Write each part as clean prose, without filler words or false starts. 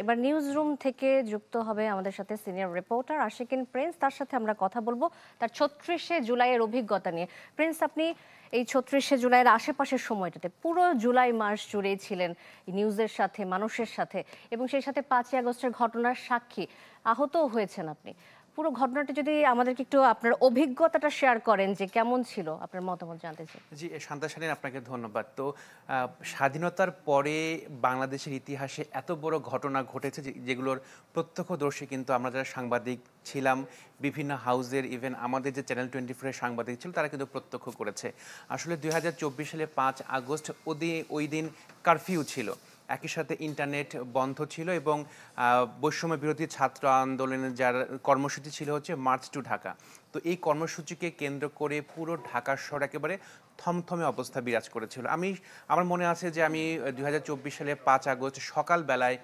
এবার news room থেকে যুক্ত হবে আমাদের সাথে সিনিয়র রিপোর্টার আশিকিন প্রিন্স। তার সাথে আমরা কথা বলবো তার ৩৬শে জুলাইয়ের অভিজ্ঞতা নিয়ে। প্রিন্স, আপনি এই ৩৬শে জুলাইয়ের আশেপাশের সময়টাতে পুরো জুলাই মাস জুড়েই ছিলেন নিউজের সাথে, মানুষের সাথে, এবং সেই সাথে ৫ই আগস্টের ঘটনার সাক্ষী, আহতও হয়েছেন আপনি। পুরো ঘটনাটি যদি আমাদেরকে একটু আপনার অভিজ্ঞতাটা শেয়ার করেন যে কেমন ছিল, আপনার মতামত জানতে চাই। জি, শান্তা শালীন, আপনাকে ধন্যবাদ। তো স্বাধীনতার পরে বাংলাদেশের ইতিহাসে এত বড় ঘটনা ঘটেছে যেগুলোর প্রত্যক্ষদর্শী কিন্তু আমরা যারা সাংবাদিক ছিলাম, বিভিন্ন হাউজের, ইভেন আমাদের যে চ্যানেল 24 এর সাংবাদিক ছিল তারা কিন্তু প্রত্যক্ষ করেছে। আসলে ২০২৪ সালে ৫ আগস্ট ওই দিন কারফিউ ছিল, একই সাথে ইন্টারনেট বন্ধ ছিল এবং বৈষম্য বিরোধী ছাত্র আন্দোলনের যার কর্মসূচি ছিল হচ্ছে মার্চ টু ঢাকা। তো এই কর্মসূচিকে কেন্দ্র করে পুরো ঢাকা শহর একেবারে থমথমে অবস্থা বিরাজ করেছিল। আমার মনে আছে যে আমি ২০২৪ সালে ৫ আগস্ট সকালবেলায়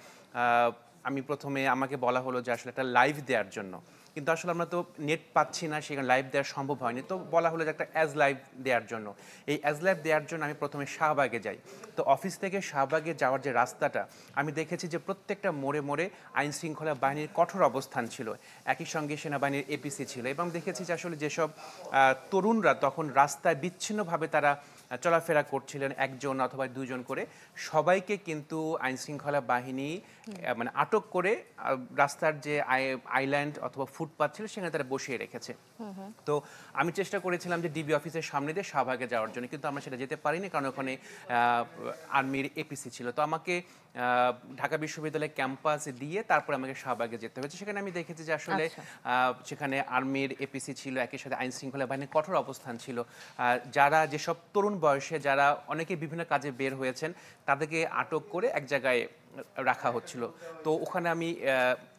আমি প্রথমে আমাকে বলা হলো যে আসলে একটা লাইভ দেওয়ার জন্য, কিন্তু আসলে আমরা তো নেট পাচ্ছি না, সেখানে লাইভ দেওয়া সম্ভব হয়নি। তো বলা হলো যে একটা অ্যাজ লাইভ দেওয়ার জন্য। এই অ্যাজ লাইভ দেওয়ার জন্য আমি প্রথমে শাহবাগে যাই। তো অফিস থেকে শাহবাগে যাওয়ার যে রাস্তাটা, আমি দেখেছি যে প্রত্যেকটা মোড়ে মোড়ে আইন শৃঙ্খলা বাহিনীর কঠোর অবস্থান ছিল, একই সঙ্গে সেনাবাহিনীর এপিসি ছিল, এবং দেখেছি যে আসলে যেসব তরুণরা তখন রাস্তায় বিচ্ছিন্নভাবে তারা চলাফেরা করছিলেন, একজন অথবা দুজন করে, সবাইকে কিন্তু আইন শৃঙ্খলা বাহিনী মানে আটক করে রাস্তার যে আইল্যান্ড অথবা ফুটপাথ ছিল সেখানে তারা বসিয়ে রেখেছে। তো আমি চেষ্টা করেছিলাম যে ডিবি অফিসের সামনে দিয়ে শাহবাগে যাওয়ার জন্য, কিন্তু আমরা সেটা যেতে পারিনি কারণ ওখানে আর্মির এপিসি ছিল। তো আমাকে ঢাকা বিশ্ববিদ্যালয় ক্যাম্পাস দিয়ে তারপর আমাকে শাহবাগে যেতে হয়েছে। সেখানে আমি দেখেছি যে আসলে সেখানে আর্মির এপিসি ছিল, একই সাথে আইন শৃঙ্খলা বাহিনীর কঠোর অবস্থান ছিল। যারা যেসব তরুণ বয়সে যারা অনেকে বিভিন্ন কাজে বের হয়েছেন তাদেরকে আটক করে এক জায়গায় রাখা হচ্ছিল। তো ওখানে আমি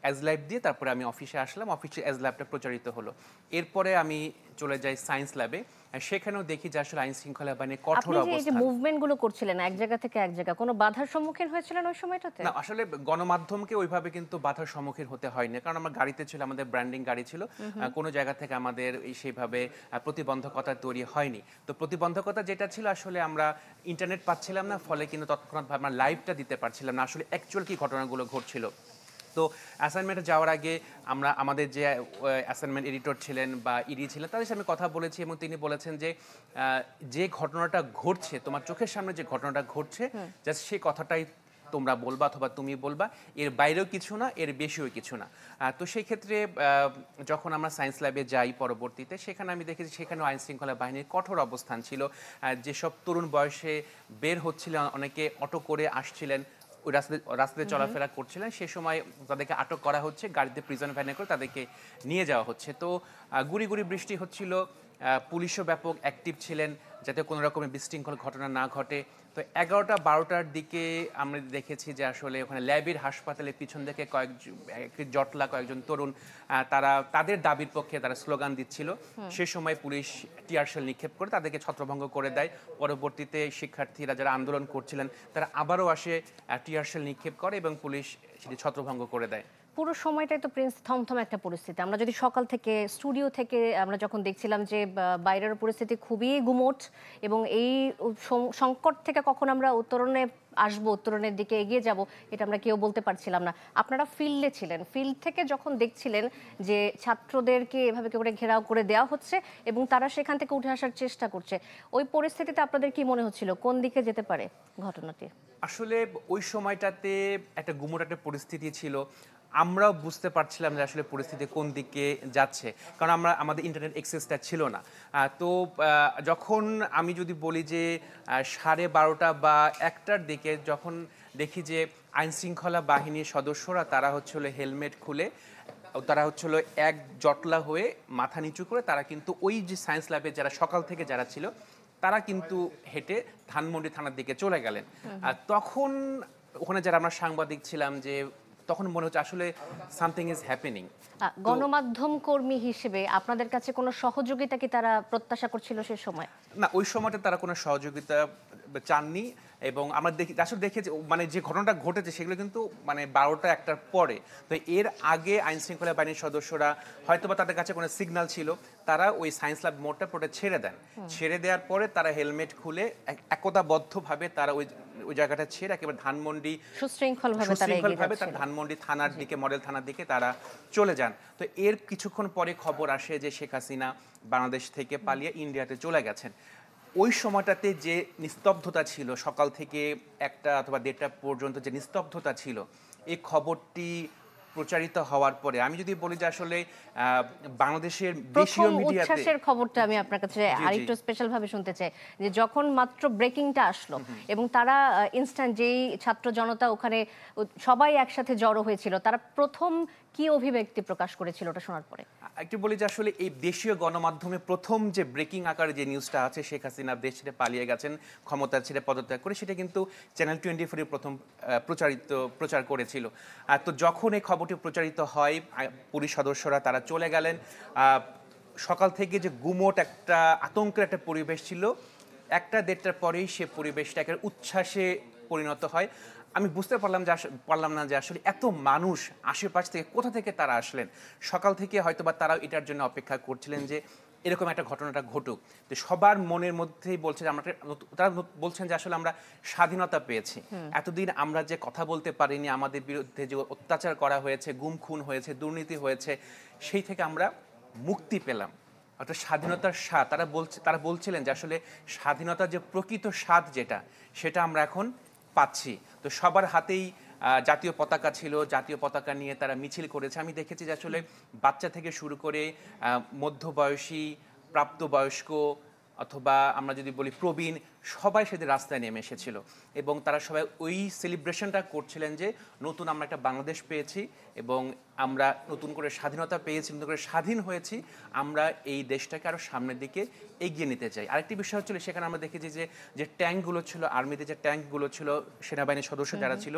অ্যাজ লাইভ দিয়ে তারপরে আমি অফিসে আসলাম, অফিসে অ্যাজ ল্যাবটা প্রচারিত হলো। এরপরে আমি চলে যাই সায়েন্স ল্যাবে, সেখানেও দেখি যে আসলে আইন শৃঙ্খলা বাহিনীর কঠোর আপনি যে এই যে অবস্থান। মুভমেন্ট গুলো করছিলেন এক জায়গা থেকে এক জায়গা, কোনো বাধার সম্মুখীন হয়েছিলেন ওই সময়টাতে? না, আসলে গণমাধ্যমকে ওইভাবে কিন্তু বাধার সম্মুখীন হতে হয়নি, কারণ আমার গাড়িতে ছিল, আমাদের ব্র্যান্ডিং গাড়ি ছিল, কোনো জায়গা থেকে আমাদের সেইভাবে প্রতিবন্ধকতা তৈরি হয়নি। তো প্রতিবন্ধকতা যেটা ছিল, আসলে আমরা ইন্টারনেট পাচ্ছিলাম না, ফলে কিন্তু তৎক্ষণাৎ আমরা লাইভটা দিতে পারছিলাম না আসলে অ্যাকচুয়াল কি ঘটনাগুলো ঘটছিল। তো অ্যাসাইনমেন্টে যাওয়ার আগে আমরা আমাদের যে অ্যাসাইনমেন্ট এডিটর ছিলেন বা ইডি ছিলেন তাদের সাথে আমি কথা বলেছি, এবং তিনি বলেছেন যে যে ঘটনাটা ঘটছে, তোমার চোখের সামনে যে ঘটনাটা ঘটছে, জাস্ট সেই কথাটাই তোমরা বলবা অথবা তুমি বলবা, এর বাইরেও কিছু না, এর বেশিও কিছু না। তো সেই ক্ষেত্রে যখন আমরা সায়েন্স ল্যাবে যাই পরবর্তীতে, সেখানে আমি দেখেছি সেখানেও আইন শৃঙ্খলা বাহিনীর কঠোর অবস্থান ছিল। যেসব তরুণ বয়সে বের হচ্ছিলেন, অনেকে অটো করে আসছিলেন, ওই রাস্তাতে চলাফেরা করছিলেন, সে সময় তাদেরকে আটক করা হচ্ছে, গাড়িতে প্রিজন ভ্যানে করে তাদেরকে নিয়ে যাওয়া হচ্ছে। তো গুড়ি গুড়ি বৃষ্টি হচ্ছিল, পুলিশও ব্যাপক অ্যাক্টিভ ছিলেন যাতে কোনো রকমের বিশৃঙ্খল ঘটনা না ঘটে। তো ১১টা-১২টার দিকে আমরা দেখেছি যে আসলে ওখানে ল্যাবের হাসপাতালের পিছন থেকে কয়েকজন তরুণ তারা তাদের দাবির পক্ষে তারা স্লোগান দিচ্ছিল। সে সময় পুলিশ টিয়ারশেল নিক্ষেপ করে তাদেরকে ছত্রভঙ্গ করে দেয়। পরবর্তীতে শিক্ষার্থীরা যারা আন্দোলন করছিলেন তারা আবারও আসে, টিয়ারশেল নিক্ষেপ করে এবং পুলিশ সেটি ছত্রভঙ্গ করে দেয়। পুরো সময়টাই তো প্রিন্স থমথম একটা পরিস্থিতি। আমরা যদি সকাল থেকে স্টুডিও থেকে আমরা যখন দেখছিলাম যে বাইরের পরিস্থিতি খুবই গুমোট, এবং এই সংকট থেকে কখন আমরা উত্তরণে আসবো, উত্তরণের দিকে এগিয়ে যাব, এটা আমরা কেউ বলতে পারছিলাম না। আপনারা ফিল্ডে ছিলেন, ফিল্ড থেকে যখন দেখছিলেন যে ছাত্রদেরকে এভাবে করে ঘেরাও করে দেওয়া হচ্ছে এবং তারা সেখান থেকে উঠে আসার চেষ্টা করছে, ওই পরিস্থিতিতে আপনাদের কি মনে হচ্ছিল কোন দিকে যেতে পারে ঘটনাটি? আসলে ওই সময়টাতে একটা গুমোট একটা পরিস্থিতি ছিল। আমরাও বুঝতে পারছিলাম যে আসলে পরিস্থিতি কোন দিকে যাচ্ছে, কারণ আমাদের ইন্টারনেট অ্যাক্সেসটা ছিল না। তো যখন আমি যদি বলি যে 12:30 বা 1টার দিকে যখন দেখি যে আইন শৃঙ্খলা বাহিনীর সদস্যরা তারা হচ্ছিল হেলমেট খুলে, তারা হচ্ছিল এক জটলা হয়ে মাথা নিচু করে তারা কিন্তু ওই যে সায়েন্স ল্যাবে যারা সকাল থেকে যারা ছিল তারা কিন্তু হেঁটে ধানমন্ডি থানার দিকে চলে গেলেন। আর তখন ওখানে যারা আমরা সাংবাদিক ছিলাম, যে তখন মনে হচ্ছে আসলে সামথিং ইজ হ্যাপেনিং। গণমাধ্যম কর্মী হিসেবে আপনাদের কাছে কোনো সহযোগিতা কি তারা প্রত্যাশা করছিল সে সময়? না, ওই সময়টা তারা কোনো সহযোগিতা চাননি। এবং আমরা আসলে দেখেছি মানে যে ঘটনাটা ঘটেছে সেগুলো কিন্তু মানে 12টা 1টার পরে। তো এর আগে আইন শৃঙ্খলা বাহিনীর সদস্যরা হয়তোবা তাদের কাছে কোনো সিগন্যাল ছিল, তারা ওই সায়েন্স ল্যাব মোড়টা পুরোটা ছেড়ে দেন। ছেড়ে দেওয়ার পরে তারা হেলমেট খুলে একতাবদ্ধভাবে তারা ওই জায়গাটা ছেড়ে একেবারে ধানমন্ডি সুশৃঙ্খলভাবে তারা ধানমন্ডি থানার দিকে, মডেল থানার দিকে তারা চলে যান। তো এর কিছুক্ষণ পরে খবর আসে যে শেখ হাসিনা বাংলাদেশ থেকে পালিয়ে ইন্ডিয়াতে চলে গেছেন। ওই সময়টাতে যে নিস্তব্ধতা ছিল, সকাল থেকে 1টা অথবা 1:30টা পর্যন্ত যে নিস্তব্ধতা ছিল, এই খবরটি প্রচারিত হওয়ার পরে আমি যদি বলি যে আসলে বাংলাদেশের দেশীয় মিডিয়াতে উচ্ছ্বাসের খবরটা আমি আপনার কাছে আরেকটু স্পেশাল ভাবে শুনতে চাই, যে যখন মাত্র ব্রেকিংটা আসলো এবং তারা ইনস্ট্যান্ট যেই ছাত্র জনতা ওখানে সবাই একসাথে জড়ো হয়েছিল, তারা প্রথম কি অভিব্যক্তি প্রকাশ করেছিল ওটা শোনার পরে? একটু বলি যে আসলে এই দেশীয় গণমাধ্যমে প্রথম যে ব্রেকিং আকারে যে নিউজটা আছে শেখ হাসিনা দেশ ছেড়ে পালিয়ে গেছেন, ক্ষমতা ছেড়ে পদত্যাগ করে, সেটা কিন্তু চ্যানেল 24 প্রথম প্রচার করেছিল। তো যখন এই খবরটি প্রচারিত হয়, পুলিশ সদস্যরা তারা চলে গেলেন। সকাল থেকে যে গুমোট একটা আতঙ্কের একটা পরিবেশ ছিল, 1টা 1:30টার পরেই সে পরিবেশটা একটা উচ্ছ্বাসে পরিণত হয়। আমি বুঝতে পারলাম না যে আসলে এত মানুষ আশেপাশ থেকে কোথা থেকে তারা আসলেন। সকাল থেকে হয়তোবা তারা এটার জন্য অপেক্ষা করছিলেন যে এরকম একটা ঘটনাটা ঘটুক। তো সবার মনের মধ্যেই বলছে যে তারা বলছেন যে আসলে আমরা স্বাধীনতা পেয়েছি, এতদিন আমরা যে কথা বলতে পারিনি, আমাদের বিরুদ্ধে যে অত্যাচার করা হয়েছে, গুম খুন হয়েছে, দুর্নীতি হয়েছে, সেই থেকে আমরা মুক্তি পেলাম। অর্থাৎ স্বাধীনতার স্বাদ তারা বলছিলেন যে আসলে স্বাধীনতার যে প্রকৃত স্বাদ যেটা, সেটা আমরা এখন পাচ্ছি। তো সবার হাতেই জাতীয় পতাকা ছিল, জাতীয় পতাকা নিয়ে তারা মিছিল করেছে। আমি দেখেছি যে আসলে বাচ্চা থেকে শুরু করে মধ্যবয়সী, প্রাপ্তবয়স্ক অথবা আমরা যদি বলি প্রবীণ, সবাই সেদিন রাস্তায় নেমে এসেছিল এবং তারা সবাই ওই সেলিব্রেশনটা করছিলেন যে নতুন আমরা একটা বাংলাদেশ পেয়েছি এবং আমরা নতুন করে স্বাধীনতা পেয়েছি, নতুন করে স্বাধীন হয়েছি, আমরা এই দেশটাকে আরও সামনের দিকে এগিয়ে নিতে চাই। আরেকটি বিষয় হচ্ছিল সেখানে আমরা দেখেছি যে ট্যাঙ্কগুলো ছিল, আর্মিতে যে ট্যাঙ্কগুলো ছিল, সেনাবাহিনীর সদস্য যারা ছিল,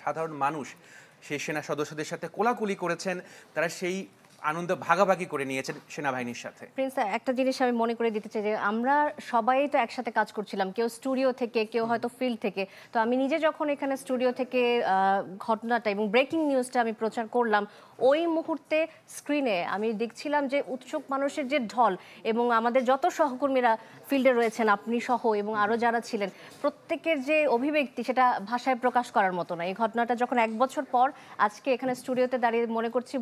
সাধারণ মানুষ সেই সেনা সদস্যদের সাথে কোলাকুলি করেছেন, তারা সেই আনন্দ ভাগাভাগি করে নিয়েছেন সেনাবাহিনীর সাথে। প্রিন্স, একটা জিনিস আমি মনে করে দিতে চাই যে আমরা সবাই তো একসাথে কাজ করছিলাম, কেউ স্টুডিও থেকে, কেউ হয়তো ফিল্ড থেকে। তো আমি নিজে যখন এখানে স্টুডিও থেকে ঘটনাটা এবং ব্রেকিং নিউজটা আমি প্রচার করলাম, ওই মুহূর্তে স্ক্রিনে আমি দেখছিলাম যে উৎসুক মানুষের যে ঢল এবং আমাদের যত সহকর্মীরা ফিল্ডে রয়েছেন, আপনি সহ এবং আরও যারা ছিলেন, প্রত্যেকের যে অভিব্যক্তি সেটা ভাষায় প্রকাশ করার মতো না। এই ঘটনাটা যখন 1 বছর পর আজকে এখানে স্টুডিওতে দাঁড়িয়ে মনে করছি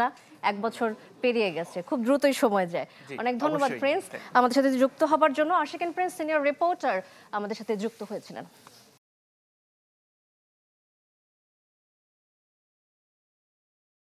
না 1 বছর পেরিয়ে গেছে, খুব দ্রুতই সময় যায়। অনেক ধন্যবাদ প্রিন্স আমাদের সাথে যুক্ত হবার জন্য। আশিকিন প্রিন্স সিনিয়র রিপোর্টার আমাদের সাথে যুক্ত হয়েছিলেন।